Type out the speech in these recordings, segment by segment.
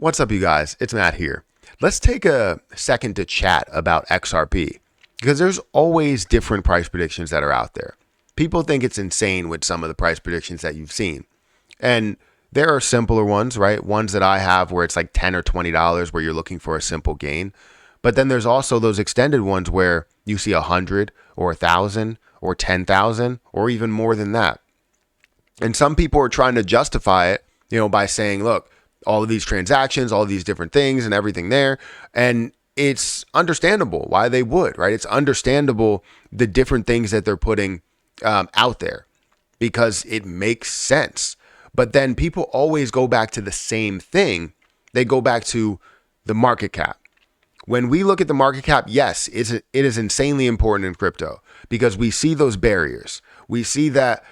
What's up, you guys? It's Matt here. Let's take a second to chat about XRP because there's always different price predictions that are out there. People think it's insane with some of the price predictions that you've seen. And there are simpler ones, right? Ones that I have where it's like $10 or $20 where you're looking for a simple gain. But then there's also those extended ones where you see 100 or 1,000 or 10,000 or even more than that. And some people are trying to justify it, by saying, look, all of these transactions, all of these different things and everything there. And it's understandable why they would, right? It's understandable the different things that they're putting out there because it makes sense. But then people always go back to the same thing. They go back to the market cap. When we look at the market cap, yes, it is insanely important in crypto because we see those barriers. We see that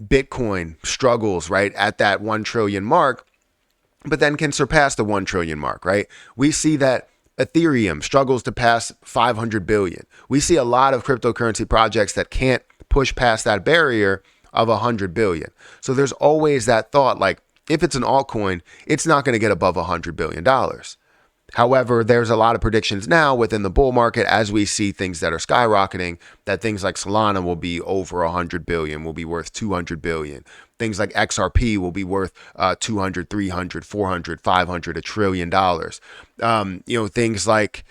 Bitcoin struggles right at that 1 trillion mark, but then can surpass the 1 trillion mark, right? We see that Ethereum struggles to pass 500 billion. We see a lot of cryptocurrency projects that can't push past that barrier of 100 billion. So there's always that thought, like if it's an altcoin, it's not going to get above $100 billion. However, there's a lot of predictions now within the bull market as we see things that are skyrocketing, that things like Solana will be over 100 billion, will be worth 200 billion. Things like XRP will be worth 200, 300, 400, 500, $1 trillion. Things like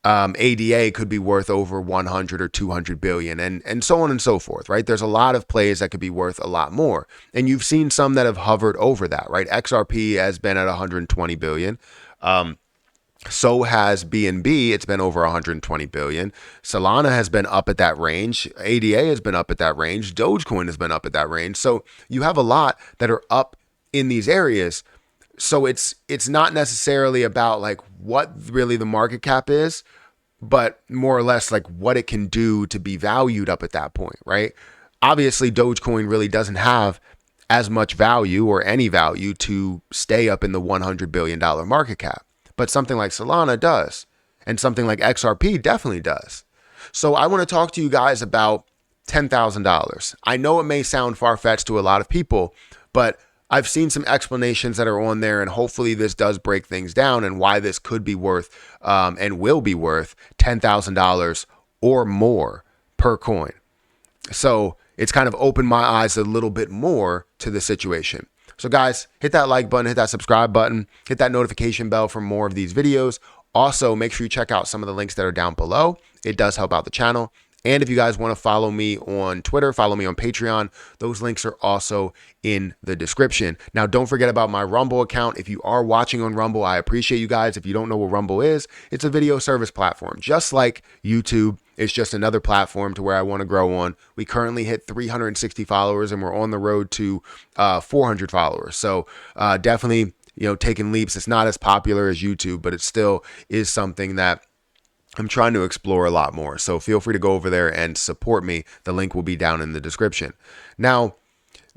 ADA could be worth over 100 or 200 billion and so on and so forth, right? There's a lot of plays that could be worth a lot more. And you've seen some that have hovered over that, right? XRP has been at 120 billion. So has BNB. It's been over 120 billion. Solana has been up at that range. ADA has been up at that range. Dogecoin has been up at that range. So you have a lot that are up in these areas. So it's not necessarily about like what really the market cap is, but more or less like what it can do to be valued up at that point, right? Obviously, Dogecoin really doesn't have as much value or any value to stay up in the $100 billion market cap. But something like Solana does, and something like XRP definitely does. So I want to talk to you guys about $10,000. I know it may sound far-fetched to a lot of people, but I've seen some explanations that are on there, and hopefully this does break things down and why this could be worth and will be worth $10,000 or more per coin. So it's kind of opened my eyes a little bit more to the situation. So guys, hit that like button, hit that subscribe button, hit that notification bell for more of these videos. Also, make sure you check out some of the links that are down below. It does help out the channel. And if you guys want to follow me on Twitter, follow me on Patreon, those links are also in the description. Now, don't forget about my Rumble account. If you are watching on Rumble, I appreciate you guys. If you don't know what Rumble is, it's a video service platform, just like YouTube. It's just another platform to where I want to grow on. We currently hit 360 followers and we're on the road to 400 followers. So definitely, taking leaps. It's not as popular as YouTube, but it still is something that I'm trying to explore a lot more. So feel free to go over there and support me. The link will be down in the description. Now,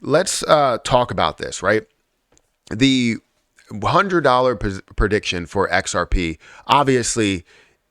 let's talk about this, right? The $100 prediction for XRP, obviously,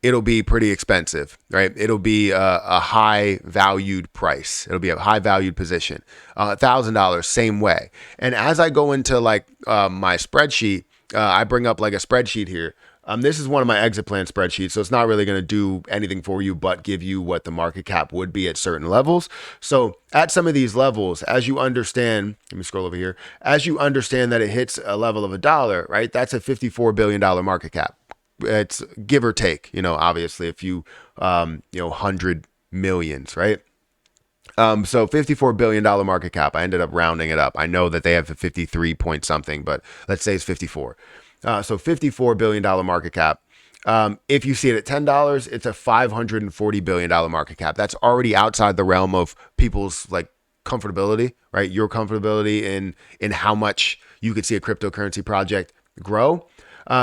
it'll be pretty expensive, right? It'll be a high valued price. It'll be a high valued position. $1,000, same way. And as I go into like my spreadsheet, I bring up like a spreadsheet here. This is one of my exit plan spreadsheets, so it's not really going to do anything for you but give you what the market cap would be at certain levels. So at some of these levels, as you understand, let me scroll over here, as you understand that it hits a level of $1, right? That's a $54 billion market cap. It's give or take, obviously a few, 100 millions, right? So $54 billion market cap. I ended up rounding it up. I know that they have a 53 point something, but let's say it's 54. So $54 billion market cap. If you see it at $10, it's a $540 billion market cap. That's already outside the realm of people's like comfortability, right? Your comfortability in how much you could see a cryptocurrency project grow.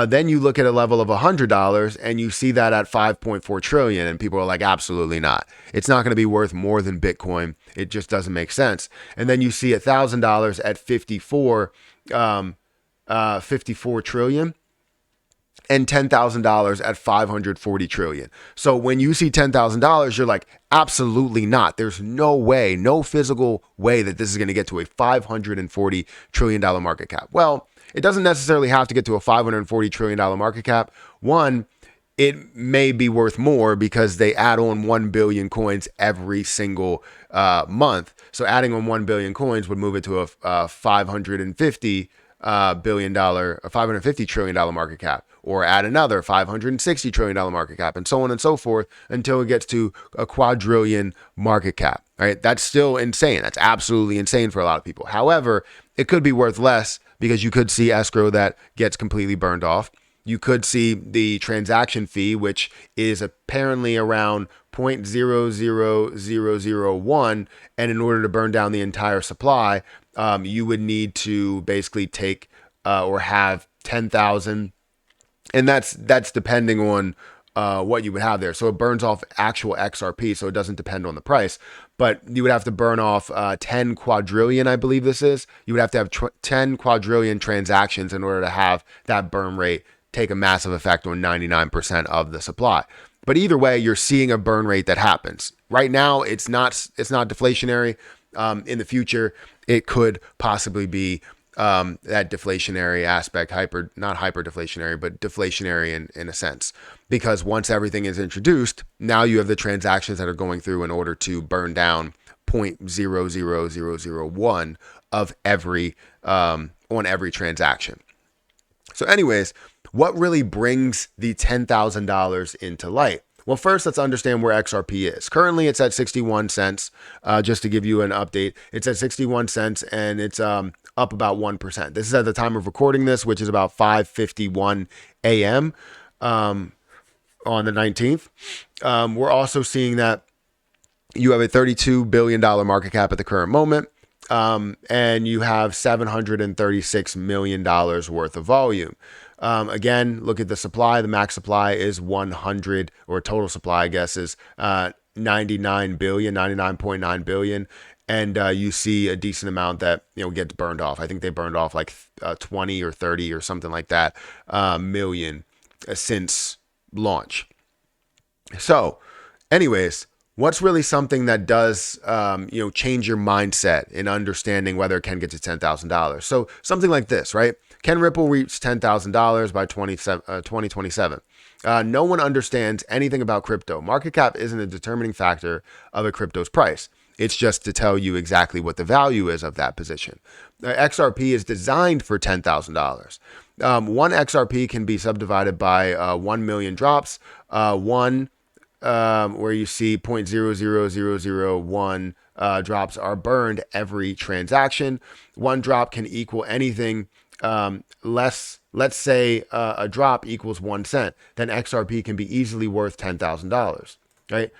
Then you look at a level of $100 and you see that at 5.4 trillion and people are like, absolutely not. It's not going to be worth more than Bitcoin. It just doesn't make sense. And then you see $1,000 at 54 trillion and $10,000 at 540 trillion. So when you see $10,000, you're like, absolutely not. There's no way, no physical way that this is going to get to a $540 trillion market cap. Well, it doesn't necessarily have to get to a $540 trillion market cap. One, it may be worth more because they add on 1 billion coins every single month. So adding on 1 billion coins would move it to a $550 trillion market cap, or add another $560 trillion market cap, and so on and so forth until it gets to a quadrillion market cap. Right? That's still insane. That's absolutely insane for a lot of people. However, it could be worth less because you could see escrow that gets completely burned off. You could see the transaction fee, which is apparently around 0.00001. And in order to burn down the entire supply, you would need to basically take or have 10,000. And that's depending on what you would have there. So it burns off actual XRP, so it doesn't depend on the price. But you would have to burn off 10 quadrillion, I believe this is. You would have to have 10 quadrillion transactions in order to have that burn rate take a massive effect on 99% of the supply. But either way, you're seeing a burn rate that happens. Right now, it's not deflationary. In the future, it could possibly be that deflationary aspect, not hyper deflationary, but deflationary in a sense. Because once everything is introduced, now you have the transactions that are going through in order to burn down 0.00001 of every on every transaction. So anyways, what really brings the $10,000 into light? Well, first, let's understand where XRP is. Currently, it's at 61 cents. Just to give you an update, it's at 61 cents and it's up about 1%. This is at the time of recording this, which is about 5:51 a.m. On the 19th. We're also seeing that you have a $32 billion market cap at the current moment. And you have $736 million worth of volume. Again, look at the supply. The max supply is 100, or total supply, I guess, is 99.9 billion. And you see a decent amount that gets burned off. I think they burned off like 20 or 30 or something like that million since launch. So, anyways, what's really something that does, change your mindset in understanding whether it can get to $10,000? So something like this, right? Can Ripple reach $10,000 by 2027? No one understands anything about crypto. Market cap isn't a determining factor of a crypto's price. It's just to tell you exactly what the value is of that position. XRP is designed for $10,000. One XRP can be subdivided by 1 million drops, where you see 0.00001 drops are burned every transaction. One drop can equal anything less. Let's say a drop equals 1 cent. Then XRP can be easily worth $10,000, right?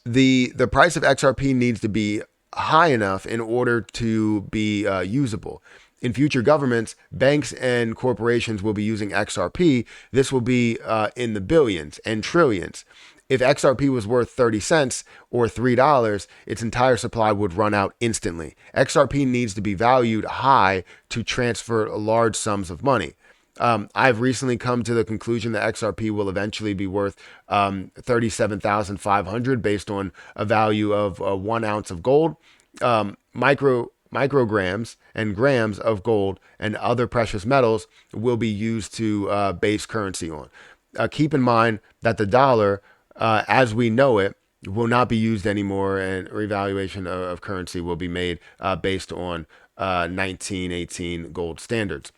The price of XRP needs to be high enough in order to be usable. In future governments, banks and corporations will be using XRP. This will be in the billions and trillions. If XRP was worth 30 cents or $3, its entire supply would run out instantly. XRP needs to be valued high to transfer large sums of money. I've recently come to the conclusion that XRP will eventually be worth 37,500 based on a value of 1 ounce of gold. Micrograms and grams of gold and other precious metals will be used to base currency on. Keep in mind that the dollar, as we know it, will not be used anymore, and revaluation of currency will be made based on 1918 gold standards.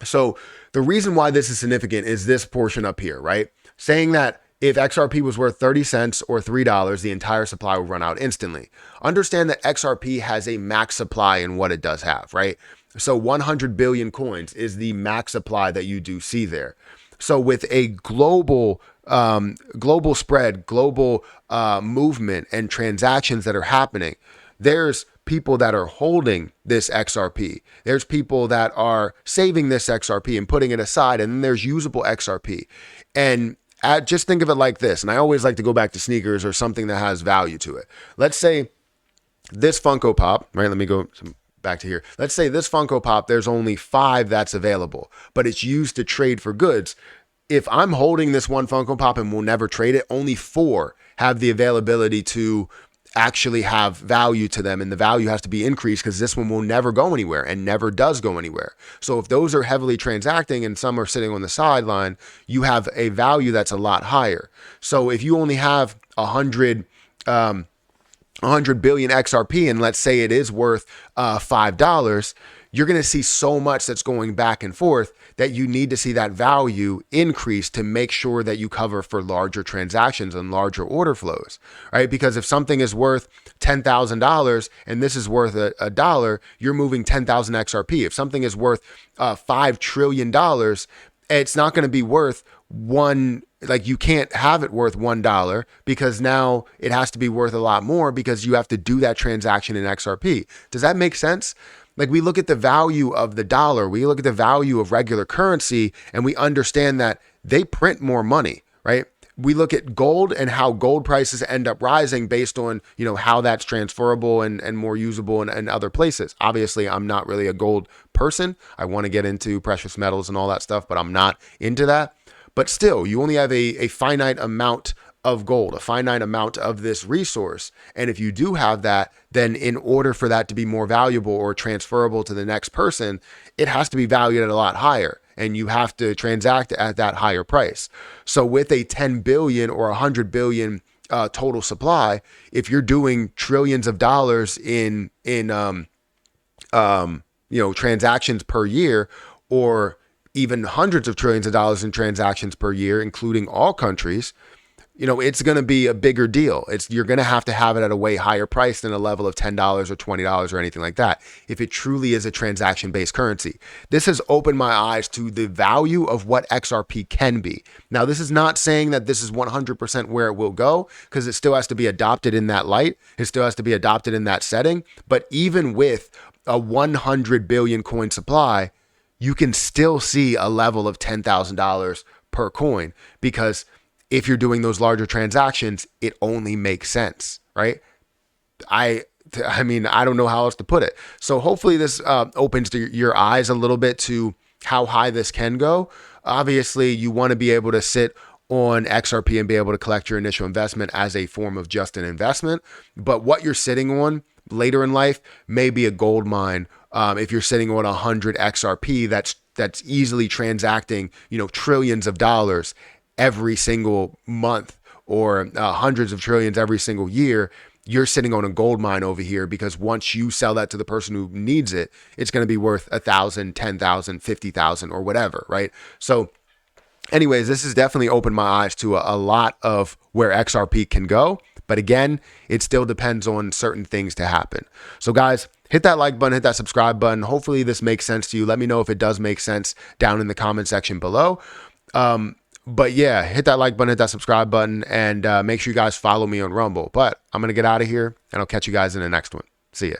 So the reason why this is significant is this portion up here, right? Saying that if XRP was worth 30 cents or $3, the entire supply would run out instantly. Understand that XRP has a max supply in what it does have, right? So 100 billion coins is the max supply that you do see there. So with a global spread, global movement and transactions that are happening, there's people that are holding this XRP. There's people that are saving this XRP and putting it aside, and then there's usable XRP. And just think of it like this, and I always like to go back to sneakers or something that has value to it. Let's say this Funko Pop, right? Let me go back to here. Let's say this Funko Pop, there's only 5 that's available, but it's used to trade for goods. If I'm holding this one Funko Pop and will never trade it, only 4 have the availability to actually have value to them, and the value has to be increased because this one will never go anywhere and never does go anywhere. So if those are heavily transacting and some are sitting on the sideline, you have a value that's a lot higher. So if you only have 100 billion XRP, and let's say it is worth $5, you're going to see so much that's going back and forth that you need to see that value increase to make sure that you cover for larger transactions and larger order flows, right? Because if something is worth $10,000 and this is worth a dollar, you're moving 10,000 XRP. If something is worth $5 trillion, it's not going to be worth one. Like, you can't have it worth $1 because now it has to be worth a lot more because you have to do that transaction in XRP. Does that make sense? Like, we look at the value of the dollar, we look at the value of regular currency, and we understand that they print more money, right? We look at gold and how gold prices end up rising based on, how that's transferable and more usable in other places. Obviously, I'm not really a gold person. I want to get into precious metals and all that stuff, but I'm not into that. But still, you only have a finite amount of gold, a finite amount of this resource. And if you do have that, then in order for that to be more valuable or transferable to the next person, it has to be valued at a lot higher. And you have to transact at that higher price. So with a 10 billion or 100 billion total supply, if you're doing trillions of dollars in transactions per year, or even hundreds of trillions of dollars in transactions per year, including all countries, it's going to be a bigger deal. You're going to have it at a way higher price than a level of $10 or $20 or anything like that, if it truly is a transaction-based currency. This has opened my eyes to the value of what XRP can be. Now, this is not saying that this is 100% where it will go, because it still has to be adopted in that light. It still has to be adopted in that setting. But even with a 100 billion coin supply, you can still see a level of $10,000 per coin, because if you're doing those larger transactions, it only makes sense, right? I mean, I don't know how else to put it. So hopefully this opens your eyes a little bit to how high this can go. Obviously, you want to be able to sit on XRP and be able to collect your initial investment as a form of just an investment. But what you're sitting on later in life may be a gold mine. If you're sitting on 100 XRP, that's easily transacting, trillions of dollars every single month, or hundreds of trillions every single year. You're sitting on a gold mine over here, because once you sell that to the person who needs it, it's going to be worth 1,000, 10,000, 50,000 or whatever, right? So anyways, this has definitely opened my eyes to a lot of where XRP can go. But again, it still depends on certain things to happen. So guys, hit that like button, hit that subscribe button. Hopefully this makes sense to you. Let me know if it does make sense down in the comment section below. But yeah, hit that like button, hit that subscribe button, and make sure you guys follow me on Rumble. But I'm going to get out of here, and I'll catch you guys in the next one. See ya.